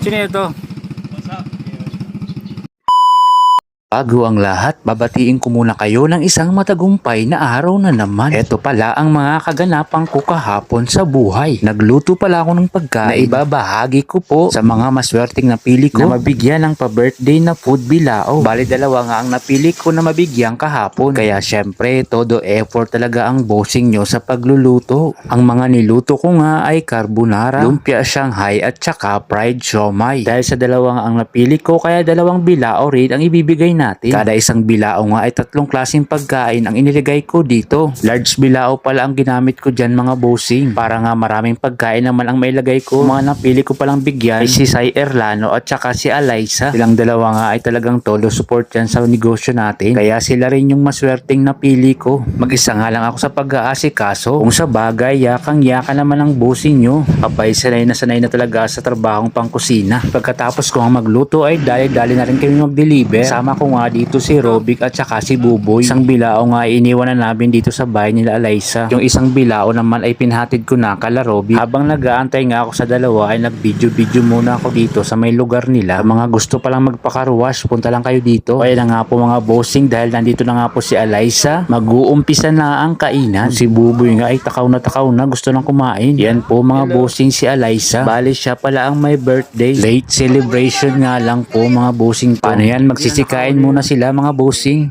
Sino ito? Bago ang lahat, babatiin ko muna kayo ng isang matagumpay na araw na naman. Ito pala ang mga kaganapang ko kahapon sa buhay. Nagluto pala ako ng pagkain na ibabahagi ko po sa mga maswerteng napili ko na mabigyan ng pa-birthday na food bilao. Bali dalawa nga ang napili ko na mabigyan kahapon. Kaya syempre, todo effort talaga ang bossing nyo sa pagluluto. Ang mga niluto ko nga ay carbonara, lumpia Shanghai at saka fried siomai. Dahil sa dalawa nga ang napili ko, kaya dalawang bilao rin ang ibibigay natin. Kada isang bilao nga ay 3 klaseng pagkain ang iniligay ko dito. Large bilao pala ang ginamit ko dyan mga bossing. Para nga maraming pagkain naman ang mailagay ko. Mga napili ko palang bigyan ay si Sai Erlano at saka si Alaysa. Silang dalawa nga ay talagang todo support yan sa negosyo natin. Kaya sila rin yung maswerteng napili ko. Mag-isa nga lang ako sa pag-aasikaso. Kung sa bagay, yakang-yaka naman ang bossing nyo. Abay, sanay na talaga sa trabahong pangkusina. Pagkatapos ko nga magluto ay dali-dali na rin kami mag-deliver. Sama ko nga dito si Robic at saka si Buboy. Isang bilao nga iniwan na namin dito sa bahay nila Alaysa. Yung isang bilao naman ay pinhatid ko na kala Robic. Habang nag-aantay nga ako sa dalawa ay nag-video muna ako dito sa may lugar nila. Mga gusto palang magpakaruwash, punta lang kayo dito. Kaya na nga po mga bossing, dahil nandito na nga po si Alaysa, mag-uumpisa na ang kainan. Si Buboy nga ay takaw na gusto nang kumain. Yan po mga bossing si Alaysa. Bali siya pala ang may birthday. Late celebration nga lang po mga bossing. Paano yan, magsisikain muna sila mga bossing.